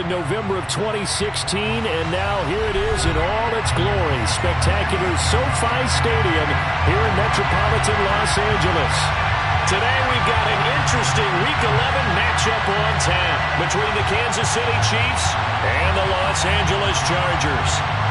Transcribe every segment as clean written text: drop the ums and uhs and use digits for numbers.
in November of 2016, and now here it is in all its glory. Spectacular SoFi Stadium here in metropolitan Los Angeles. Today we've got an interesting Week 11 matchup on tap between the Kansas City Chiefs and the Los Angeles Chargers.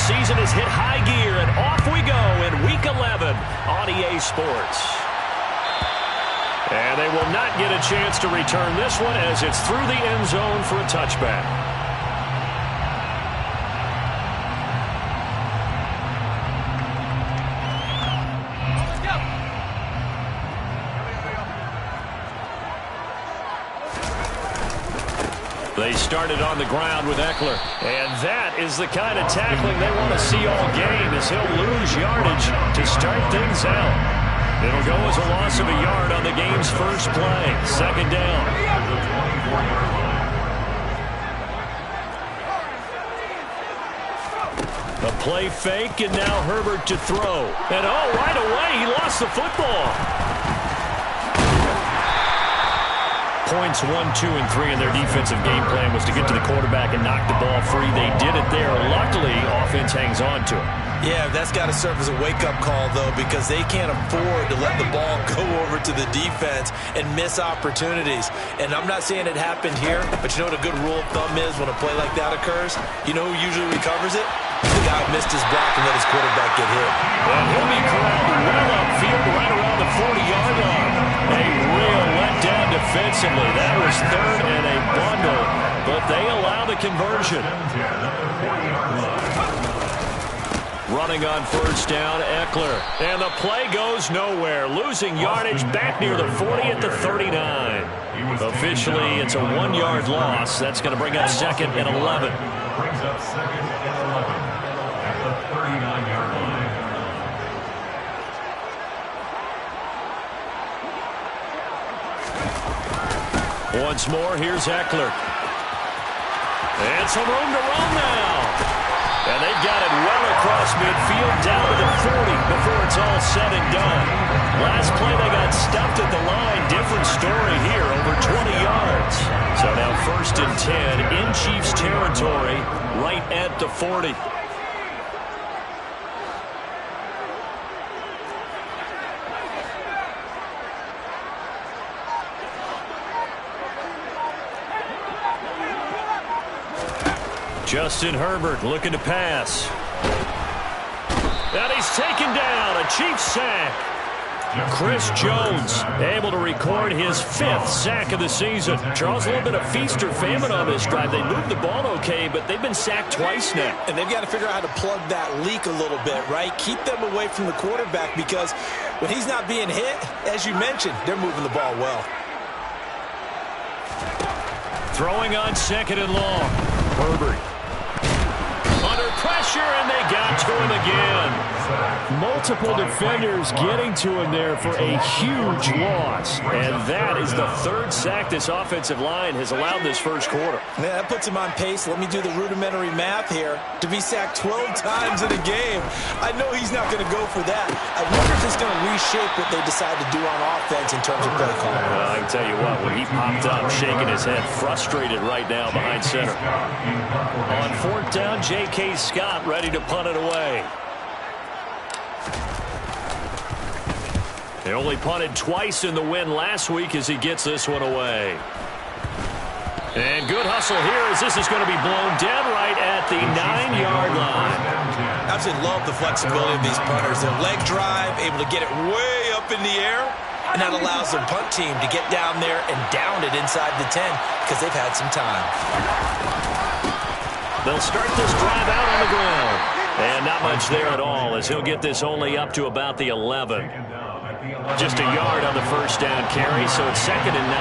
Season has hit high gear, and off we go in Week 11 on EA Sports. And they will not get a chance to return this one as it's through the end zone for a touchback. They started on the ground with Ekeler. And that is the kind of tackling they want to see all game, as he'll lose yardage to start things out. It'll go as a loss of a yard on the game's first play. Second down. A play fake, and now Herbert to throw. And right away, he lost the football. Points 1, 2, and 3 in their defensive game plan was to get to the quarterback and knock the ball free. They did it there. Luckily, offense hangs on to it. Yeah, that's got to serve as a wake-up call, though, because they can't afford to let the ball go over to the defense and miss opportunities. And I'm not saying it happened here, but you know what a good rule of thumb is when a play like that occurs? You know who usually recovers it? The guy who missed his block and let his quarterback get hit. And he'll be corralled well upfield right around the 40-yard line. A real letdown defensively. That was third and a bundle, but they allow the conversion. Running on first down, Ekeler. And the play goes nowhere. Losing yardage back near the 40 at the 39. Officially, it's a 1-yard loss. That's going to bring up second and 11. Brings up second and 11 at the 39-yard line. Once more, here's Ekeler. And some room to run now. And they've got it well across midfield, down to the 40 before it's all said and done. Last play, they got stuffed at the line. Different story here, over 20 yards. So now first and 10 in Chiefs territory, right at the 40. Justin Herbert looking to pass. And he's taken down. A Chiefs sack. Chris Jones able to record his 5th sack of the season. Charles, a little bit of feast or famine on this drive. They moved the ball okay, but they've been sacked twice now. And they've got to figure out how to plug that leak a little bit, right? Keep them away from the quarterback, because when he's not being hit, as you mentioned, they're moving the ball well. Throwing on second and long. Herbert. Under pressure, and they got to him again. Multiple defenders getting to him there for a huge loss. And that is the 3rd sack this offensive line has allowed this first quarter. Yeah, that puts him on pace. Let me do the rudimentary math here. To be sacked 12 times in a game, I know he's not going to go for that. I wonder if it's going to reshape what they decide to do on offense in terms of play calling. Well, I can tell you what, when he popped up, shaking his head, frustrated right now behind center. On 4th down, J.K. Scott ready to punt it away. They only punted twice in the win last week as he gets this one away. And good hustle here as this is going to be blown dead right at the 9-yard line. I absolutely love the flexibility of these punters. Their leg drive, able to get it way up in the air, and that allows their punt team to get down there and down it inside the 10 because they've had some time. They'll start this drive out on the ground. And not much there at all as he'll get this only up to about the 11. Just a yard on the first down carry, so it's second and 9.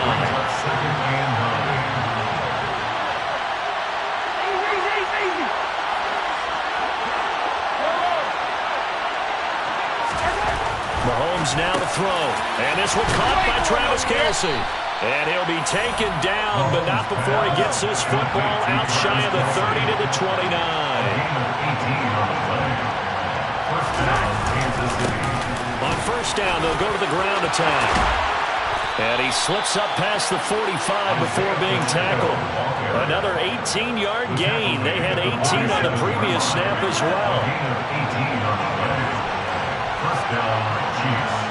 Mahomes now to throw. And this one caught by Travis Kelce. And he'll be taken down, but not before he gets this football out shy of the 30 to the 29. On first down, they'll go to the ground attack. And he slips up past the 45 before being tackled. Another 18-yard gain. They had 18 on the previous snap as well. First down, Chiefs.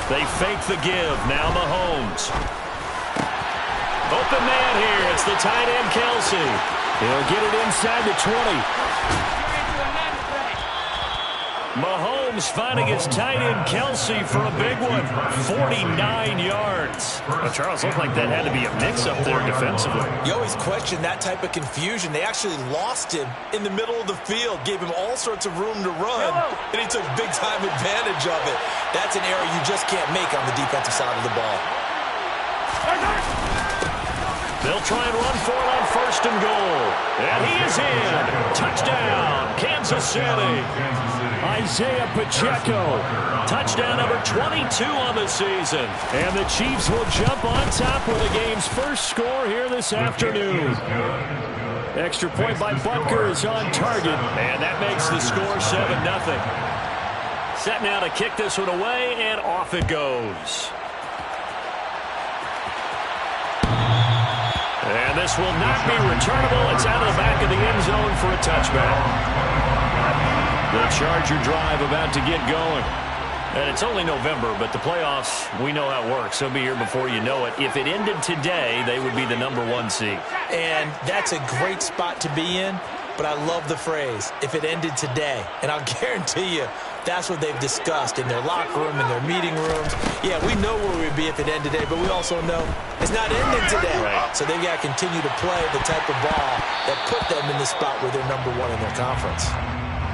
They fake the give. Now Mahomes. Open man here. It's the tight end, Kelce. He'll get it inside the 20. Mahomes finding his tight end, Kelce, for a big one. 49 yards. Well, Charles, looked like that had to be a mix-up there defensively. You always question that type of confusion. They actually lost him in the middle of the field, gave him all sorts of room to run, and he took big-time advantage of it. That's an error you just can't make on the defensive side of the ball. They'll try and run for it on first and goal. And he is in. Touchdown, Kansas City. Isaiah Pacheco. Touchdown number 22 on the season. And the Chiefs will jump on top with the game's first score here this afternoon. Extra point by Butker is on target. And that makes the score 7-0. Set now to kick this one away, and off it goes. And this will not be returnable. It's out of the back of the end zone for a touchback. The Charger drive about to get going. And it's only November, but the playoffs, we know how it works. They'll be here before you know it. If it ended today, they would be the #1 seed. And that's a great spot to be in, but I love the phrase, if it ended today. And I'll guarantee you, that's what they've discussed in their locker room, in their meeting rooms. Yeah, we know where we'd be if it ended today, but we also know it's not ending today. Right. So they've got to continue to play the type of ball that put them in the spot where they're #1 in their conference.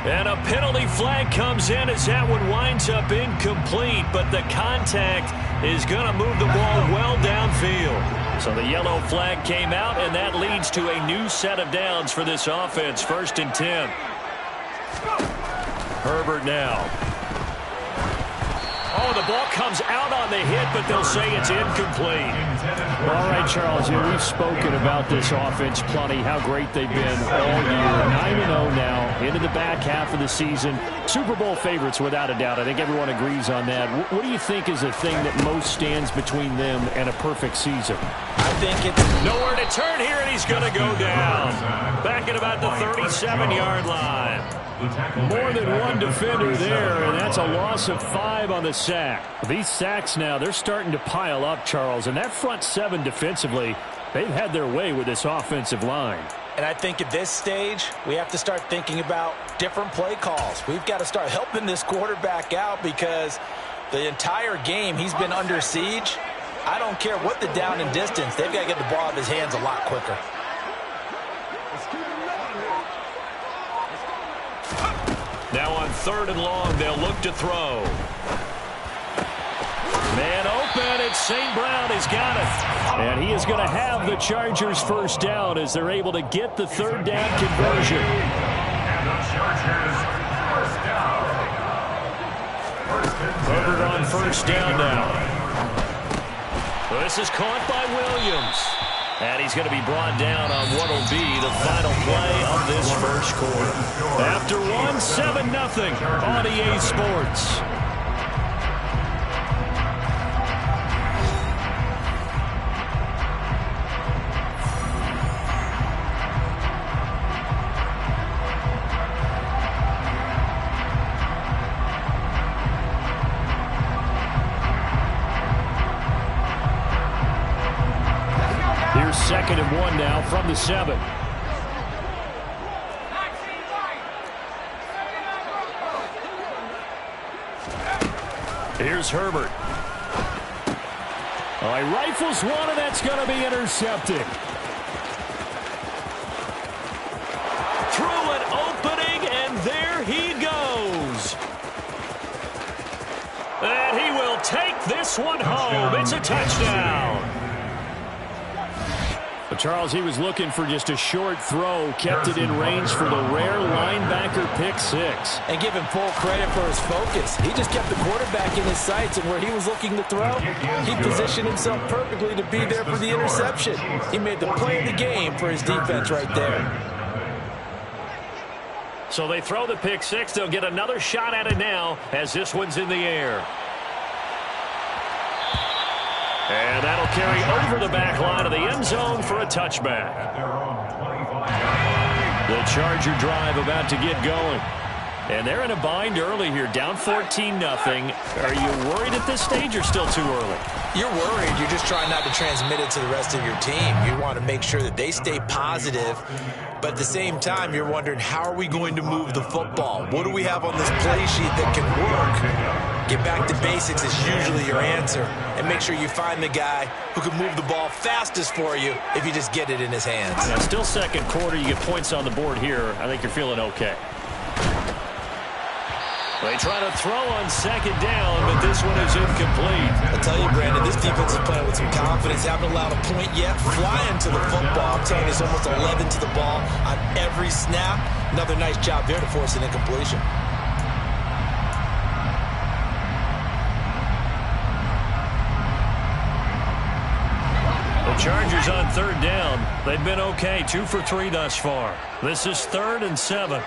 And a penalty flag comes in as that one winds up incomplete, but the contact is going to move the ball well downfield. So the yellow flag came out, and that leads to a new set of downs for this offense. 1st and 10. Herbert now. Oh, the ball comes out on the hit, but they'll say it's incomplete. All right, Charles, we've spoken about this offense plenty, how great they've been all year. 9-0 now, into the back half of the season. Super Bowl favorites, without a doubt. I think everyone agrees on that. What do you think is the thing that most stands between them and a perfect season? I think it's nowhere to turn here, and he's going to go down. Back at about the 37-yard line. More than one defender there, and that's a loss of 5 on the sack. These sacks now, they're starting to pile up, Charles, and that front 7 defensively, they've had their way with this offensive line. And I think at this stage, we have to start thinking about different play calls. We've got to start helping this quarterback out because the entire game he's been under siege. I don't care what the down and distance, they've got to get the ball out of his hands a lot quicker. Now on 3rd and long, they'll look to throw. Man open, it's St. Brown. He's got it. And he is going to have the Chargers first down as they're able to get the 3rd down conversion. And the Chargers first down. Herbert on first down now. This is caught by Williams. And he's going to be brought down on what will be the final play of this first quarter. After 1, 7-0 on EA Sports. Here's 2nd and 1 now from the 7. Here's Herbert. Oh, he rifles one, and that's going to be intercepted. Through an opening, and there he goes. And he will take this one home. It's a touchdown. Charles, he was looking for just a short throw, kept it in range for the rare linebacker pick six. And give him full credit for his focus. He just kept the quarterback in his sights, and where he was looking to throw, he positioned himself perfectly to be there for the interception. He made the play of the game for his defense right there. So they throw the pick six. They'll get another shot at it now as this one's in the air. And that'll carry over the back line of the end zone for a touchback. The Charger drive about to get going. And they're in a bind early here, down 14-0. Are you worried at this stage or still too early? You're worried. You're just trying not to transmit it to the rest of your team. You want to make sure that they stay positive. But at the same time, you're wondering, how are we going to move the football? What do we have on this play sheet that can work? Get back to basics is usually your answer. And make sure you find the guy who can move the ball fastest for you if you just get it in his hands. Yeah, still second quarter. You get points on the board here. I think you're feeling okay. They try to throw on second down, but this one is incomplete. I'll tell you, Brandon, this defense is playing with some confidence. Haven't allowed a point yet. Flying to the football. I'm telling you, it's almost 11 to the ball on every snap. Another nice job there to force an incompletion. The Chargers on third down. They've been okay, 2 for 3 thus far. This is 3rd and 7.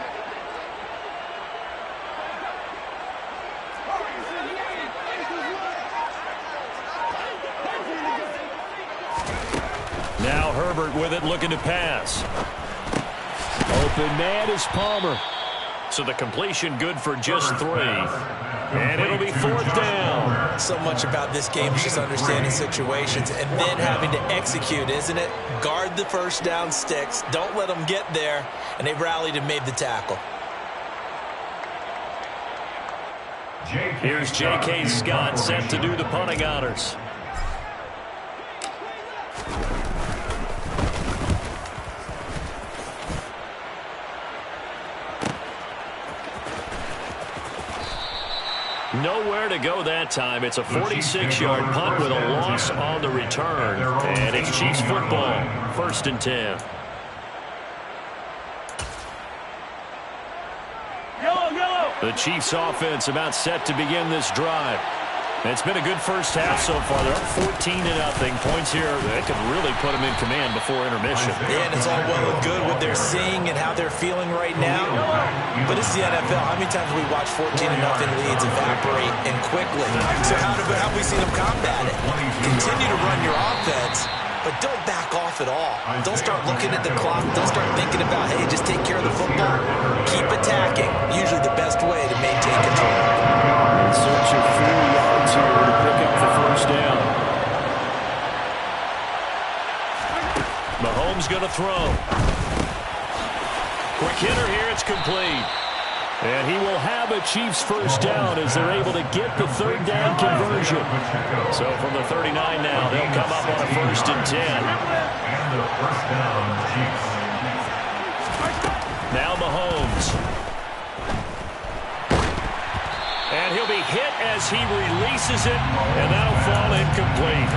Now Herbert with it, looking to pass. Open man is Palmer. So the completion good for just 3. And it'll be 4th down. So much about this game is just understanding situations and then having to execute, isn't it? Guard the first down sticks. Don't let them get there. And they rallied and made the tackle. Here's J.K. Scott set to do the punting honors. Nowhere to go that time. It's a 46-yard punt with a loss on the return. And it's Chiefs football, 1st and 10. The Chiefs offense about set to begin this drive. It's been a good first half so far. They're up 14-0. Points here that could really put them in command before intermission. Yeah, and it's all well and good what they're seeing and how they're feeling right now. But it's the NFL. How many times have we watched 14-0 leads evaporate and quickly? So how have we seen them combat it? Continue to run your offense, but don't back off at all. Don't start looking at the clock. Don't start thinking about, hey, just take care of the football. Keep attacking. Usually the best way to maintain control. Search of 4 yards here to pick up the first down. Mahomes going to throw. Quick hitter here. It's complete. And he will have a Chiefs first down as they're able to get the 3rd down conversion. So from the 39 now, they'll come up on a 1st and 10. And the first down, Chiefs. Now Mahomes. And he'll be hit as he releases it, and that'll fall incomplete.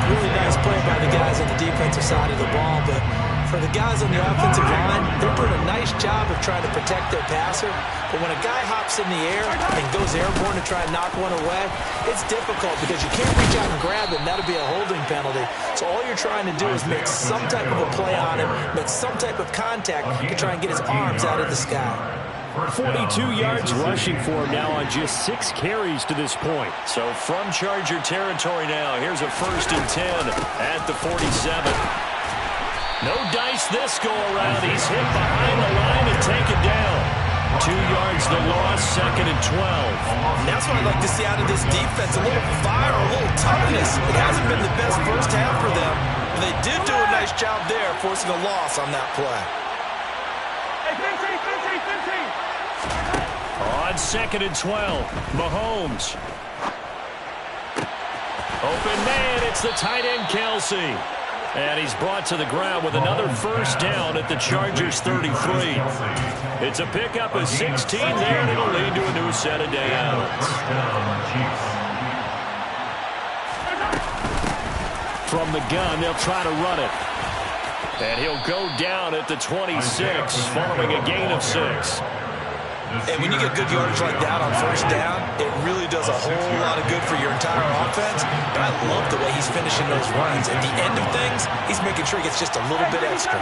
Really nice play by the guys on the defensive side of the ball, but for the guys on the offensive line, they're doing a nice job of trying to protect their passer. But when a guy hops in the air and goes airborne to try and knock one away, it's difficult because you can't reach out and grab him. That'll be a holding penalty. So all you're trying to do is make some type of a play on him, make some type of contact to try and get his arms out of the sky. 42 yards rushing for him now on just 6 carries to this point. So from Charger territory now, here's a 1st and 10 at the 47. No dice this go around. He's hit behind the line and taken down. 2 yards the loss, 2nd and 12. And that's what I'd like to see out of this defense. A little fire, a little toughness. It hasn't been the best first half for them, but they did do a nice job there, forcing a loss on that play. On 2nd and 12, Mahomes. Open man, it's the tight end Kelsey. And he's brought to the ground with another first down at the Chargers 33. It's a pickup of 16 there, and it'll lead to a new set of downs. From the gun, they'll try to run it. And he'll go down at the 26 following a gain of 6. And when you get good yardage like that on first down, it really does a whole lot of good for your entire offense. But I love the way he's finishing those runs. At the end of things, he's making sure he gets just a little bit extra.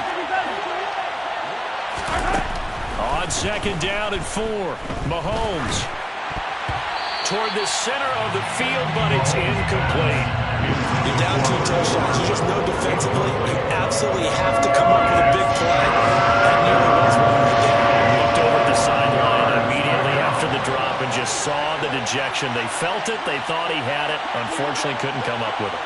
On second down and 4, Mahomes toward the center of the field, but it's incomplete. You're down 2 touchdowns. You just know defensively you absolutely have to come up with a big play. That nearly was one right there. Looked over the sideline immediately after the drop and just saw the dejection. They felt it. They thought he had it. Unfortunately, couldn't come up with it.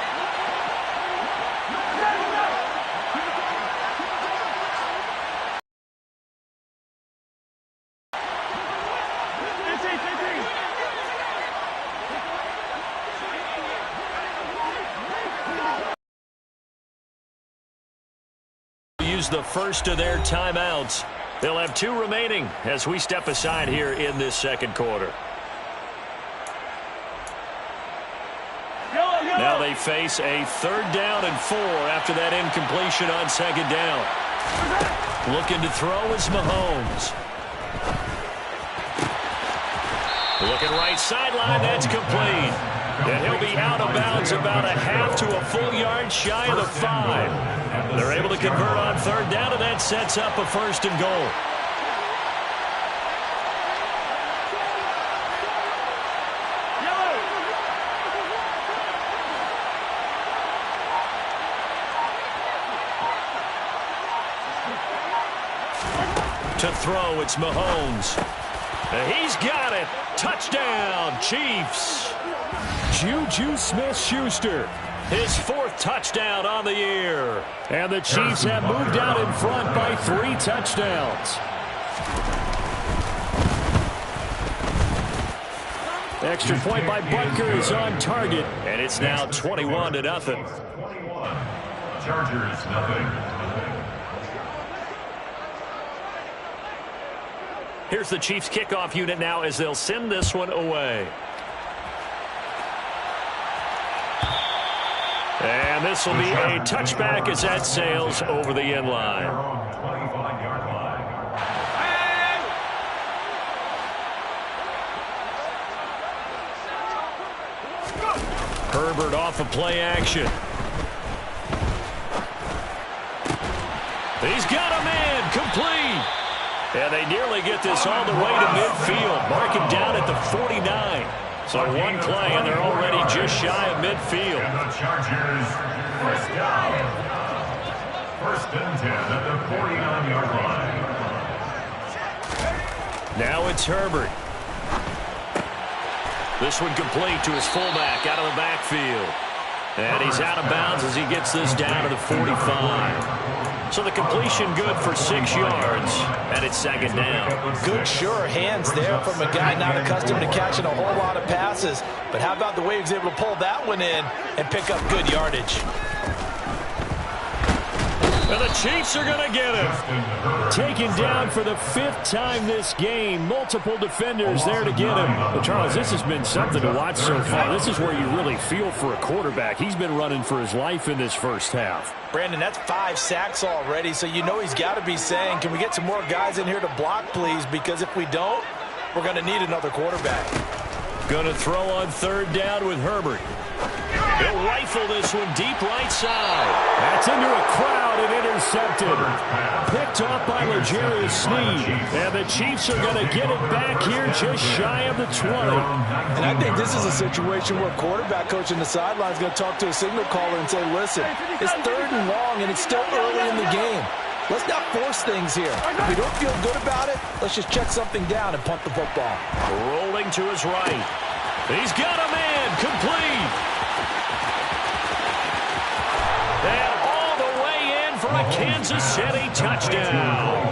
Use the first of their timeouts. They'll have 2 remaining as we step aside here in this second quarter. Now they face a 3rd down and 4 after that incompletion on second down. Looking to throw is Mahomes. Looking right sideline, that's complete. And he'll be out of bounds about a half to a full yard shy of the 5. They're able to convert on 3rd down, and that sets up a 1st and goal. To throw, it's Mahomes. He's got it. Touchdown, Chiefs. Juju Smith-Schuster, his 4th touchdown on the year. And the Chiefs have moved out in front by 3 touchdowns. Extra point by Butker is on target, and it's now 21-0. Chargers, nothing. Here's the Chiefs kickoff unit now as they'll send this one away. And this will be a touchback as that sails over the end line. 25-yard line. Herbert off of play action. He's got a man complete. And they nearly get this all the way to midfield. Marking down at the 49. So 1 play, and they're already just shy of midfield. And the Chargers, 1st down. 1st and 10 at the 49-yard line. Now it's Herbert. This one complete to his fullback out of the backfield. And he's out of bounds as he gets this down to the 45. So the completion good for 6 yards, and it's 2nd down. Good, sure hands there from a guy not accustomed to catching a whole lot of passes. But how about the way he was able to pull that one in and pick up good yardage? And the Chiefs are going to get him. Taken down for the 5th time this game. Multiple defenders there to get him. But Charles, this has been something to watch so far. This is where you really feel for a quarterback. He's been running for his life in this first half. Brandon, that's 5 sacks already, so you know he's got to be saying, can we get some more guys in here to block, please? Because if we don't, we're going to need another quarterback. Going to throw on 3rd down with Herbert. He'll rifle this one deep right side. That's into a crowd and intercepted. Picked off by L'Jarius Sneed. And the Chiefs are going to get it back here just shy of the 20. And I think this is a situation where quarterback coach in the sideline is going to talk to a signal caller and say, listen, it's 3rd and long and it's still early in the game. Let's not force things here. If we don't feel good about it, let's just check something down and punt the football. Rolling to his right. He's got a man complete. And all the way in for a Kansas City touchdown.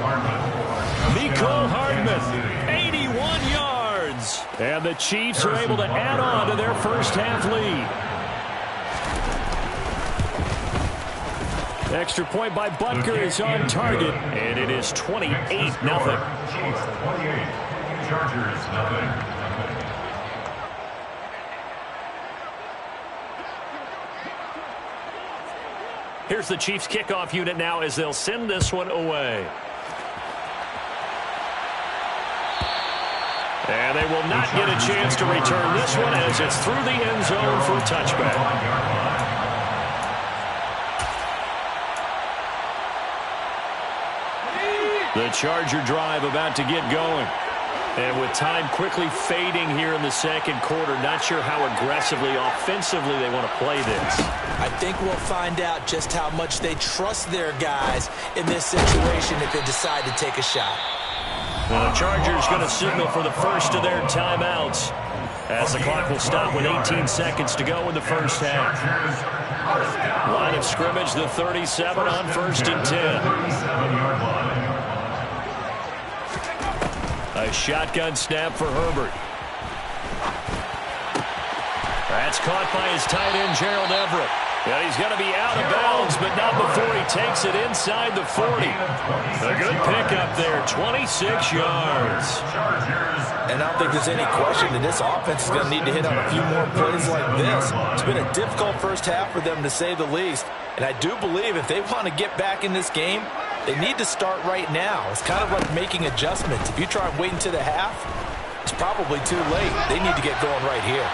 Mecole Hardman, 81 yards. And the Chiefs are able to add on to their first half lead. Extra point by Butker is on target, and it is 28-0. Chiefs 28, Chargers nothing. Here's the Chiefs kickoff unit now as they'll send this one away. And they will not get a chance to return this one as it's through the end zone for a touchback. The Charger drive about to get going. And with time quickly fading here in the second quarter, not sure how aggressively, offensively they want to play this. I think we'll find out just how much they trust their guys in this situation if they decide to take a shot. Well, the Chargers going to signal for the first of their timeouts as the clock will stop with 18 seconds to go in the first half. Line of scrimmage, the 37 on 1st and 10. A shotgun snap for Herbert. That's caught by his tight end, Gerald Everett. And he's going to be out of bounds, but not before he takes it inside the 40. A good pickup there, 26 yards. And I don't think there's any question that this offense is going to need to hit on a few more plays like this. It's been a difficult first half for them, to say the least. And I do believe if they want to get back in this game, they need to start right now. It's kind of like making adjustments. If you try and wait until the half, it's probably too late. They need to get going right here.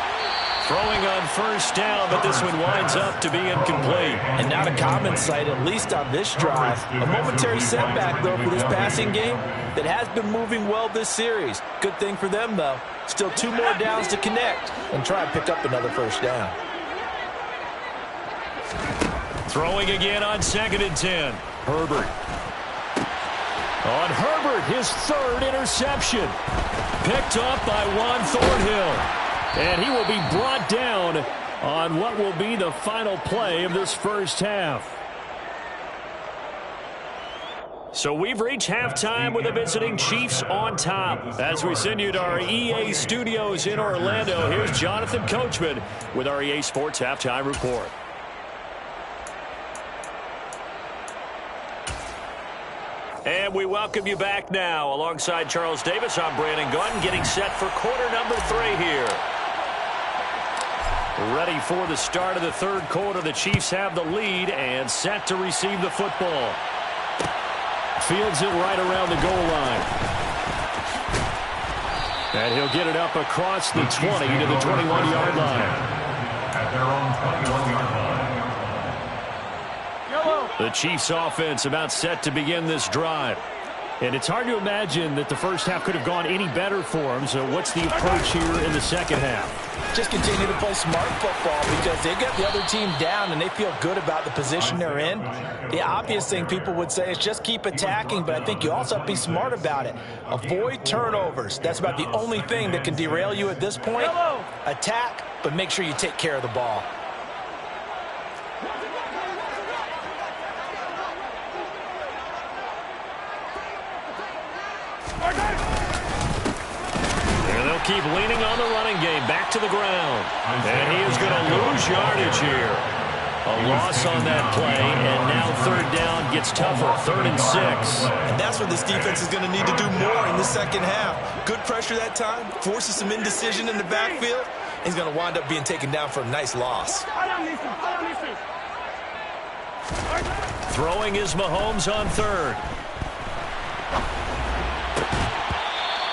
Throwing on first down, but this one winds up to be incomplete. And not a common sight, at least on this drive. A momentary setback, though, for this passing game that has been moving well this series. Good thing for them, though. Still 2 more downs to connect and try and pick up another first down. Throwing again on 2nd and 10. Herbert. On Herbert, his 3rd interception. Picked up by Juan Thornhill. And he will be brought down on what will be the final play of this first half. So we've reached halftime with the visiting Chiefs on top. As we send you to our EA studios in Orlando, here's Jonathan Coachman with our EA Sports Halftime Report. And we welcome you back now. Alongside Charles Davis, I'm Brandon Gunn, getting set for quarter number 3 here. Ready for the start of the third quarter. The Chiefs have the lead and set to receive the football. Fields it right around the goal line. And he'll get it up across the 20 to the 21-yard line. At their own 21-yard line. The Chiefs offense about set to begin this drive. And it's hard to imagine that the first half could have gone any better for them. So what's the approach here in the second half? Just continue to play smart football because they get the other team down and they feel good about the position they're in. The obvious thing people would say is just keep attacking, but I think you also have to be smart about it. Avoid turnovers. That's about the only thing that can derail you at this point. Attack, but make sure you take care of the ball. Keep leaning on the running game. Back to the ground. And he is going to lose yardage here. A loss on that play, and now 3rd down gets tougher. 3rd and 6. And that's what this defense is going to need to do more in the second half. Good pressure that time. Forces some indecision in the backfield. He's going to wind up being taken down for a nice loss. Throwing is Mahomes on 3rd.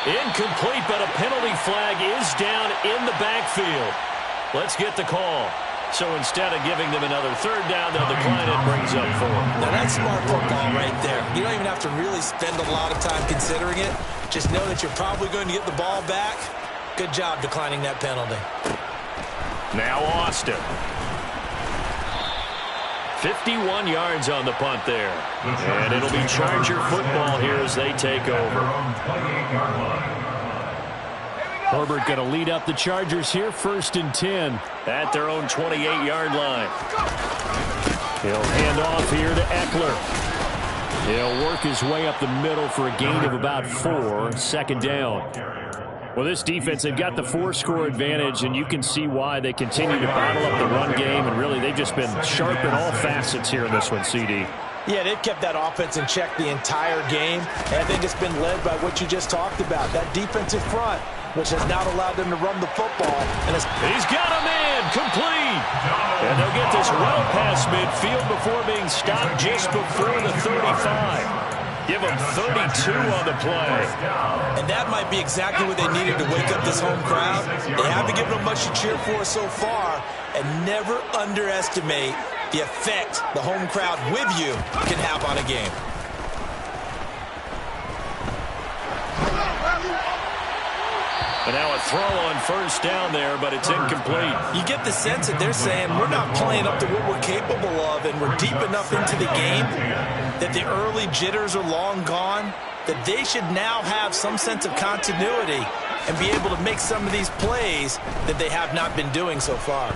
Incomplete, but a penalty flag is down in the backfield. Let's get the call. So instead of giving them another 3rd down, they'll decline it, brings up 4. Now that's smart football right there. You don't even have to really spend a lot of time considering it. Just know that you're probably going to get the ball back. Good job declining that penalty. Now Austin. 51 yards on the punt there. And it'll be Charger football here as they take over. Herbert going to lead up the Chargers here, 1st and 10 at their own 28-yard line. He'll hand off here to Eckler. He'll work his way up the middle for a gain of about 4, 2nd down. Well, this defense, they've got the 4-score advantage, and you can see why they continue to bottle up the run game, and really they've just been sharp in all facets here in this one, CD. Yeah, they've kept that offense in check the entire game, and I think it's been led by what you just talked about, that defensive front. which has not allowed them to run the football. And he's got a man complete. And they'll get this well past midfield before being stopped just before the 35. Give them 32 on the play. And that might be exactly what they needed to wake up this home crowd. They haven't given them much to cheer for so far. And never underestimate the effect the home crowd with you can have on a game. And now a throw on first down there, but it's incomplete. You get the sense that they're saying we're not playing up to what we're capable of, and we're deep enough into the game that the early jitters are long gone, that they should now have some sense of continuity and be able to make some of these plays that they have not been doing so far.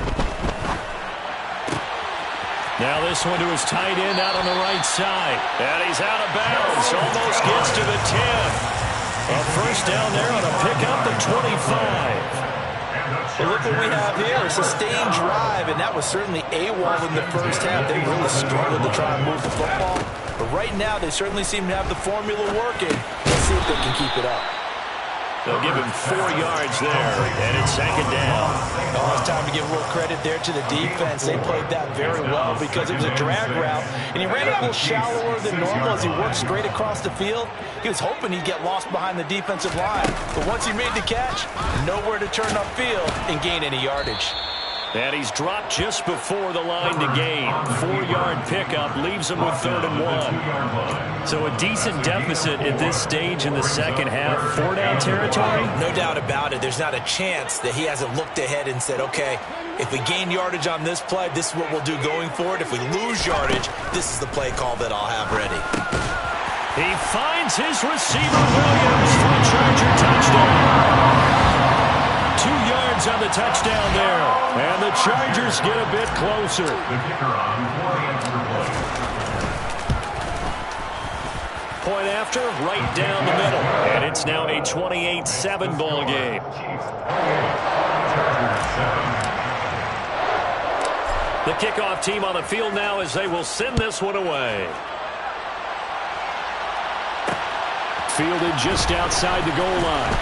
Now this one to his tight end out on the right side. And he's out of bounds. Almost gets to the 10. A first down there on a pickup at 25. Well, look what we have here, a sustained drive, and that was certainly AWOL in the first half. They really struggled to try and move the football. But right now, they certainly seem to have the formula working. Let's see if they can keep it up. They'll give him 4 yards there, and it's second down. Oh, it's time to give a little credit there to the defense. They played that very well because it was a drag route, and he ran a little shallower than normal as he worked straight across the field. He was hoping he'd get lost behind the defensive line, but once he made the catch, nowhere to turn upfield and gain any yardage. And he's dropped just before the line to gain. 4-yard pickup leaves him with 3rd and 1. So a decent deficit at this stage in the second half. 4-down territory? No doubt about it. There's not a chance that he hasn't looked ahead and said, okay, if we gain yardage on this play, this is what we'll do going forward. If we lose yardage, this is the play call that I'll have ready. He finds his receiver, Williams, for a Charger touchdown. 2 yards on the touchdown there. And the Chargers get a bit closer. The kicker on for the extra point. Point after, right down the middle. And it's now a 28-7 ball game. The kickoff team on the field now as they will send this one away. Fielded just outside the goal line.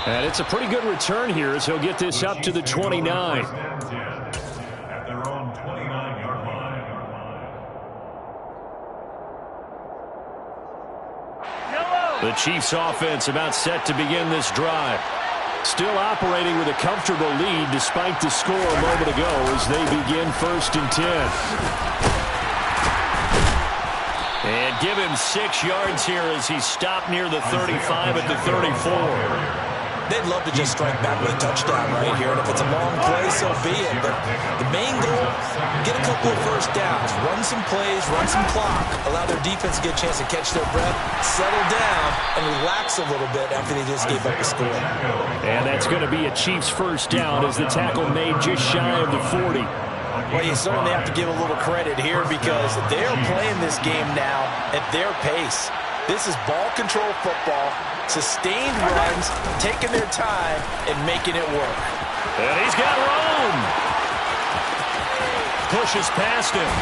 And it's a pretty good return here as he'll get this up to the 29. At their own 29-yard line. The Chiefs offense about set to begin this drive. Still operating with a comfortable lead despite the score a moment ago as they begin 1st and 10. And give him 6 yards here as he's stopped near the 35 at the 34. They'd love to just strike back with a touchdown right here, and if it's a long play, so be it. But the main goal, get a couple of first downs, run some plays, run some clock, allow their defense to get a chance to catch their breath, settle down, and relax a little bit after they just gave up a score. And that's going to be a Chiefs first down as the tackle made just shy of the 40. Well, you certainly have to give a little credit here because they're playing this game now at their pace. This is ball control football, sustained runs, taking their time, and making it work. And he's got room. Pushes past him.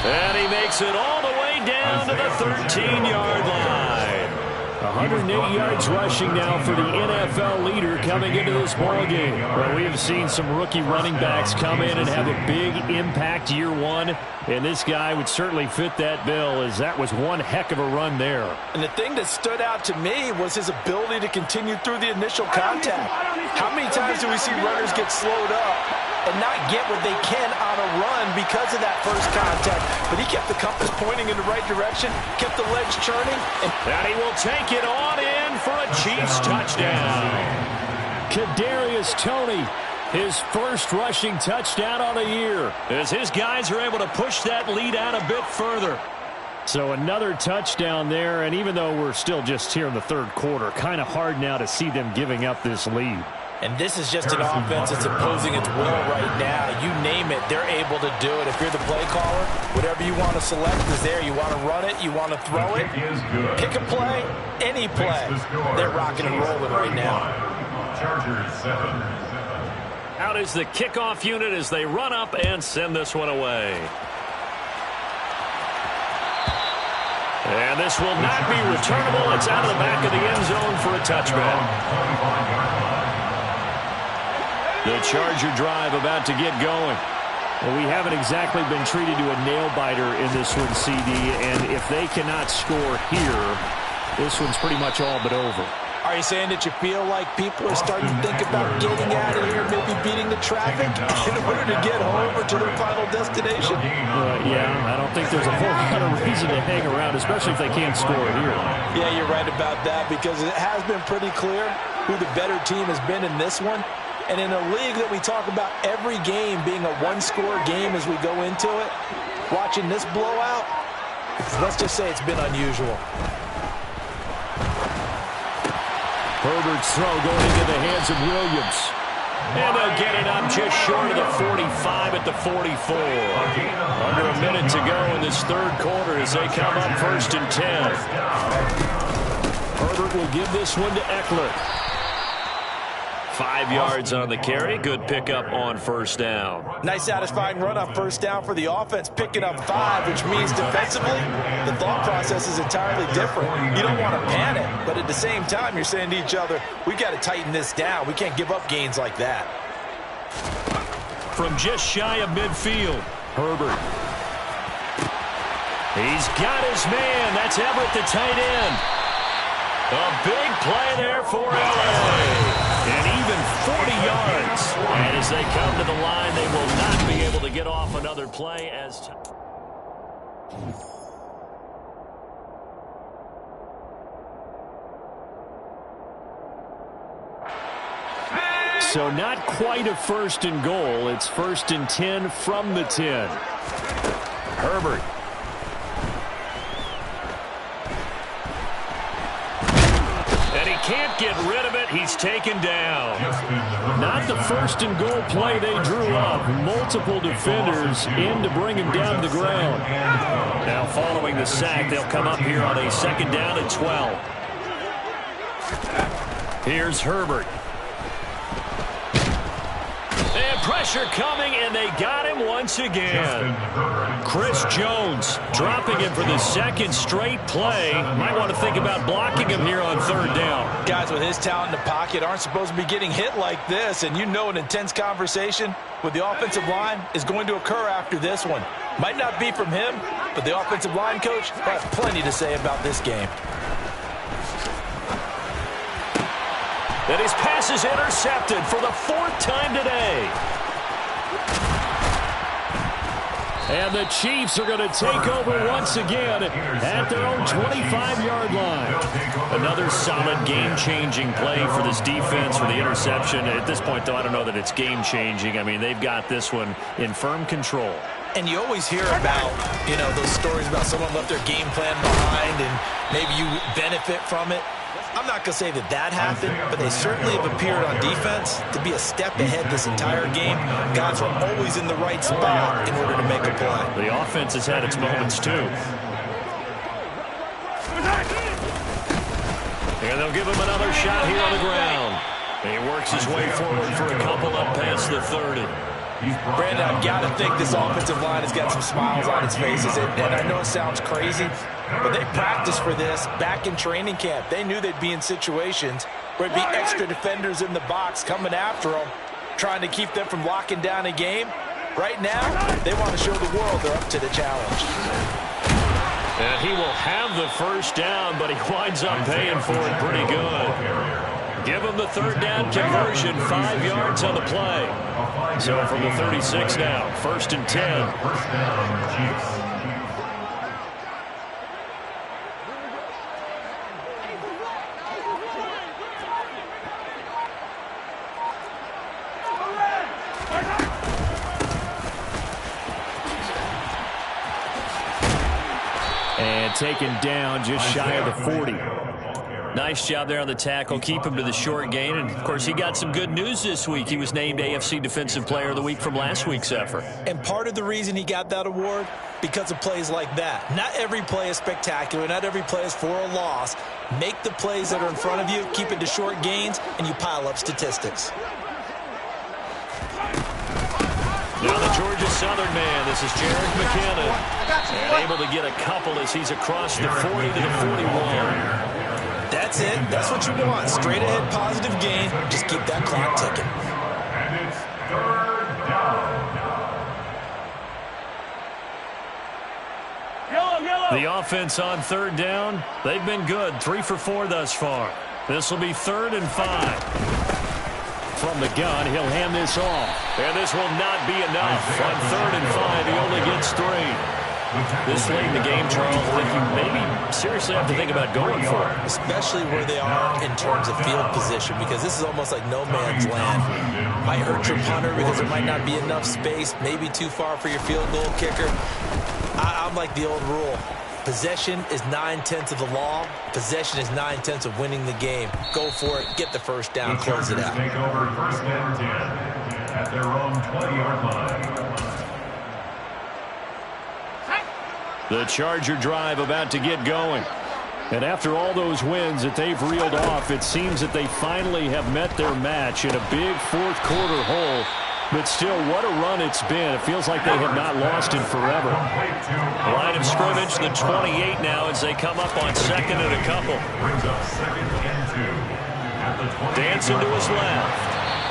And he makes it all the way down to the 13-yard line. 108 yards rushing now for the NFL leader coming into this ball game. Well, we have seen some rookie running backs come in and have a big impact year one, and this guy would certainly fit that bill as that was one heck of a run there. And the thing that stood out to me was his ability to continue through the initial contact. How many times do we see runners get slowed up and not get what they can on a run because of that first contact? But he kept the compass pointing in the right direction, kept the legs churning. And he will take it on in for a Chiefs touchdown. Kadarius Toney, his first rushing touchdown on the year. As his guys are able to push that lead out a bit further. So another touchdown there, and even though we're still just here in the third quarter, kind of hard now to see them giving up this lead. And this is just an offense that's imposing its will right now. You name it, they're able to do it. If you're the play caller, whatever you want to select is there. You want to run it, you want to throw it, pick a play, any play. They're rocking and rolling right now. Chargers 7. Out is the kickoff unit as they run up and send this one away. And this will not be returnable. It's out of the back of the end zone for a touchback. The Charger drive about to get going. Well, we haven't exactly been treated to a nail-biter in this one, CD, and if they cannot score here, this one's pretty much all but over. Are you saying that you feel like people are starting to think about getting out of here, maybe beating the traffic in order to get over to their final destination? Yeah, I don't think there's a whole lot of reason to hang around, especially if they can't score here. Yeah, you're right about that, because it has been pretty clear who the better team has been in this one. And in a league that we talk about every game being a one-score game as we go into it, watching this blowout, let's just say it's been unusual. Herbert's throw going into the hands of Williams. And they'll get it up just short of the 45 at the 44. Under a minute to go in this third quarter as they come up 1st and 10. Herbert will give this one to Eckler. 5 yards on the carry. Good pickup on first down. Nice satisfying run on first down for the offense, picking up 5, which means defensively, the thought process is entirely different. You don't want to panic, but at the same time, you're saying to each other, we've got to tighten this down. We can't give up gains like that. From just shy of midfield, Herbert. He's got his man. That's Everett, the tight end. A big play there for LA. And even 40 yards. And as they come to the line, they will not be able to get off another play as... So not quite a 1st and goal. It's 1st and 10 from the 10. Herbert. Can't get rid of it. He's taken down. Not the 1st and goal play they drew up. Multiple defenders in to bring him down to the ground. Now following the sack, they'll come up here on a 2nd down and 12. Here's Herbert. And pressure coming, and they got him once again. Chris Jones dropping him for the 2nd straight play. Might want to think about blocking him here on 3rd down. Guys with his talent in the pocket aren't supposed to be getting hit like this, and you know an intense conversation with the offensive line is going to occur after this one. Might not be from him, but the offensive line coach has plenty to say about this game. And his pass is intercepted for the 4th time today. And the Chiefs are going to take over once again at their own 25-yard line. Another solid game-changing play for this defense for the interception. At this point, though, I don't know that it's game-changing. I mean, they've got this one in firm control. And you always hear about, those stories about someone left their game plan behind and maybe you benefit from it. I'm not going to say that happened, but they certainly have appeared on defense to be a step ahead this entire game. Guys are always in the right spot in order to make a play. The offense has had its moments, too. And they'll give him another shot here on the ground. And he works his way forward for a couple up past the 30. Brandon, I've got to think this offensive line has got some smiles on its faces. And I know it sounds crazy, but they practiced for this back in training camp. They knew they'd be in situations where it'd be extra defenders in the box coming after them, trying to keep them from locking down a game. Right now, they want to show the world they're up to the challenge. And he will have the 1st down, but he winds up paying for it pretty good. Give him the 3rd down conversion, 5 yards on the play. So from the 36 now, 1st and 10. First down, Chiefs. And taken down just shy of the 40. Nice job there on the tackle. Keep him to the short gain. And, of course, he got some good news this week. He was named AFC Defensive Player of the Week from last week's effort. And part of the reason he got that award, because of plays like that. Not every play is spectacular. Not every play is for a loss. Make the plays that are in front of you, keep it to short gains, and you pile up statistics. Now the Georgia Southern man. This is Jerick McKinnon. And able to get a couple as he's across the 40 to the 41. That's it. That's what you want. Straight ahead positive gain. Just keep that clock ticking. And it's third down. The offense on third down, they've been good. 3 for 4 thus far. This will be 3rd and 5. From the gun, he'll hand this off. And this will not be enough. On 3rd and 5, he only gets 3. This late in the game, Charles, I think you maybe seriously have to think about going for it. Especially where they are in terms of field position, because this is almost like no man's land. Might hurt your punter because there might not be enough space, maybe too far for your field goal kicker. I'm like the old rule. Possession is 9/10 of the law. Possession is 9/10 of winning the game. Go for it. Get the first down. Close it out. Take over 1st and 10 at their own 20-yard line. The Charger drive about to get going. And after all those wins that they've reeled off, it seems that they finally have met their match in a big fourth quarter hole. But still, what a run it's been. It feels like they have not lost in forever. Line of scrimmage, the 28 now as they come up on 2nd and a couple. Brings up 2nd and 2 at the 28. Dancing to his left.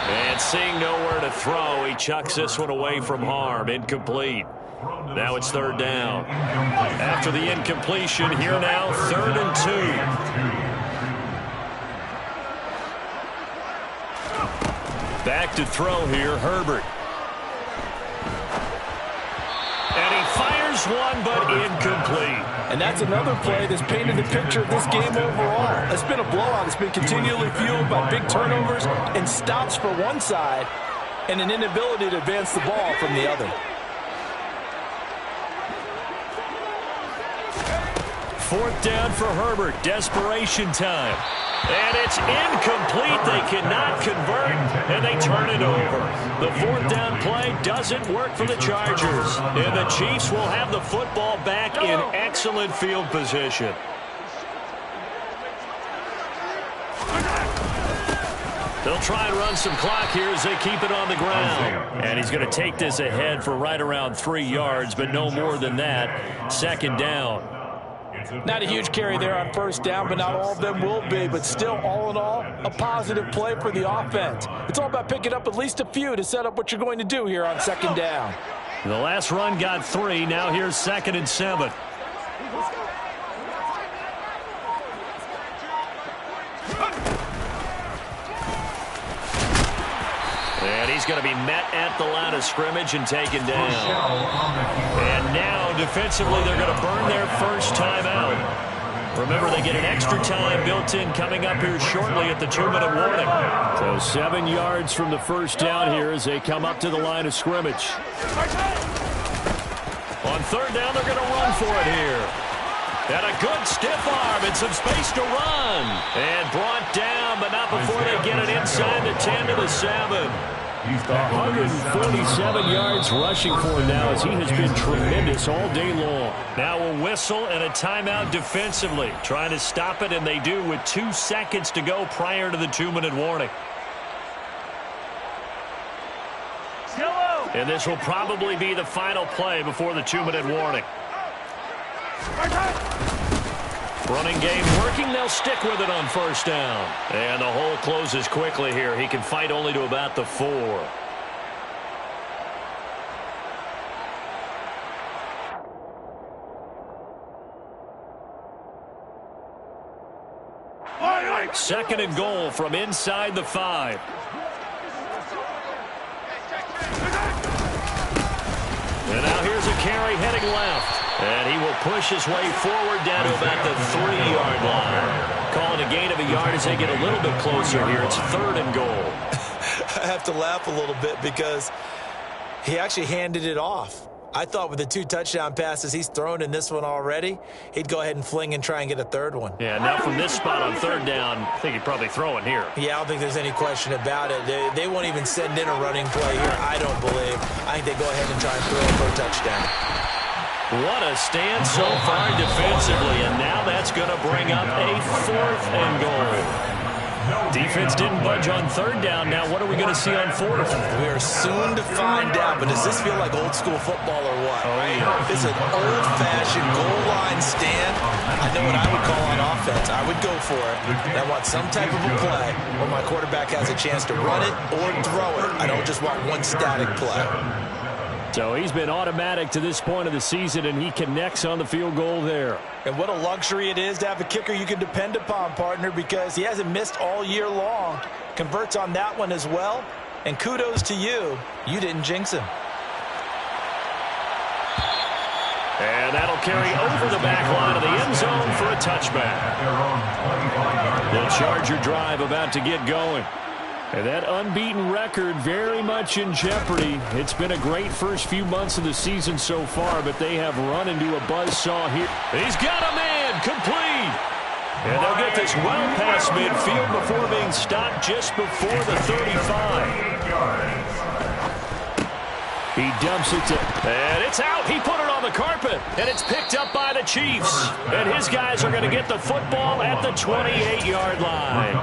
And seeing nowhere to throw, he chucks this one away from harm. Incomplete. Now it's 3rd down. After the incompletion, here now, 3rd and 2. Back to throw here, Herbert. And he fires one, but incomplete. And that's another play that's painted the picture of this game overall. It's been a blowout. It's been continually fueled by big turnovers and stops for one side and an inability to advance the ball from the other. 4th down for Herbert. Desperation time. And it's incomplete. They cannot convert, and they turn it over. The 4th down play doesn't work for the Chargers. And the Chiefs will have the football back in excellent field position. They'll try and run some clock here as they keep it on the ground. And he's going to take this ahead for right around 3 yards, but no more than that. 2nd down. Not a huge carry there on 1st down, but not all of them will be. But still, all in all, a positive play for the offense. It's all about picking up at least a few to set up what you're going to do here on 2nd down. The last run got 3. Now here's 2nd and 7. And he's going to be met at the line of scrimmage and taken down. And now, defensively, they're going to burn their first time out. Remember, they get an extra time built in coming up here shortly at the 2-minute warning. So 7 yards from the first down here as they come up to the line of scrimmage. On 3rd down, they're going to run for it here. And a good stiff arm and some space to run. And brought down, but not before they get it inside the 10 to the 7. 147 yards rushing for him now as he has been tremendous all day long. Now a whistle and a timeout defensively. Trying to stop it, and they do with 2 seconds to go prior to the 2-minute warning. And this will probably be the final play before the 2-minute warning. Running game working. They'll stick with it on 1st down. And the hole closes quickly here. He can fight only to about the 4. Second and goal from inside the 5. And now here's a carry heading left. And he will push his way forward down to about the 3-yard line. Calling a gain of a yard as they get a little bit closer here. It's 3rd and goal. I have to laugh a little bit because he actually handed it off. I thought with the 2 touchdown passes he's thrown in this one already, he'd go ahead and fling and try and get a 3rd one. Yeah, now from this spot on 3rd down, I think he'd probably throw it here. Yeah, I don't think there's any question about it. They won't even send in a running play here, I don't believe. I think they go ahead and try and throw it for a touchdown. What a stand so far defensively, and now that's going to bring up a 4th and goal. Defense didn't budge on third down. Now what are we going to see on fourth? We are soon to find out, but does this feel like old school football or what? Oh, yeah. It's an old-fashioned goal line stand. I know what I would call on offense. I would go for it. And I want some type of a play where my quarterback has a chance to run it or throw it. I don't just want one static play. So he's been automatic to this point of the season, and he connects on the field goal there. And what a luxury it is to have a kicker you can depend upon, partner, because he hasn't missed all year long. Converts on that one as well. And kudos to you. You didn't jinx him. And that'll carry over the back line of the end zone for a touchback. The Charger drive about to get going. And that unbeaten record very much in jeopardy. It's been a great first few months of the season so far, but they have run into a buzzsaw here. He's got a man, complete. And they'll get this well past midfield before being stopped just before the 35. He dumps it to, and it's out. He put it on the carpet, and it's picked up by the Chiefs. And his guys are going to get the football at the 28-yard line.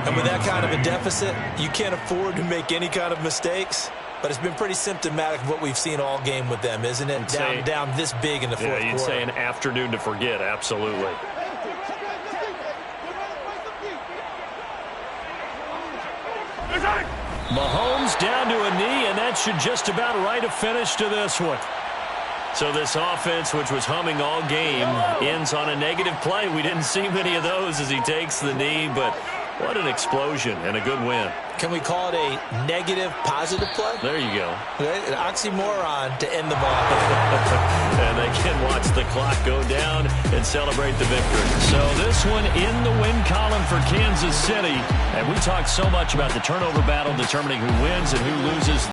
And with that kind of a deficit, you can't afford to make any kind of mistakes. But it's been pretty symptomatic of what we've seen all game with them, isn't it? Down this big in the fourth quarter. Yeah, you'd say an afternoon to forget, absolutely. Mahomes down to a knee, and that should just about write a finish to this one. So this offense, which was humming all game, ends on a negative play. We didn't see many of those as he takes the knee, but what an explosion and a good win. Can we call it a negative positive play? There you go. An oxymoron to end the ball. And they can watch the clock go down and celebrate the victory. So this one in the win column for Kansas City. And we talked so much about the turnover battle determining who wins and who loses.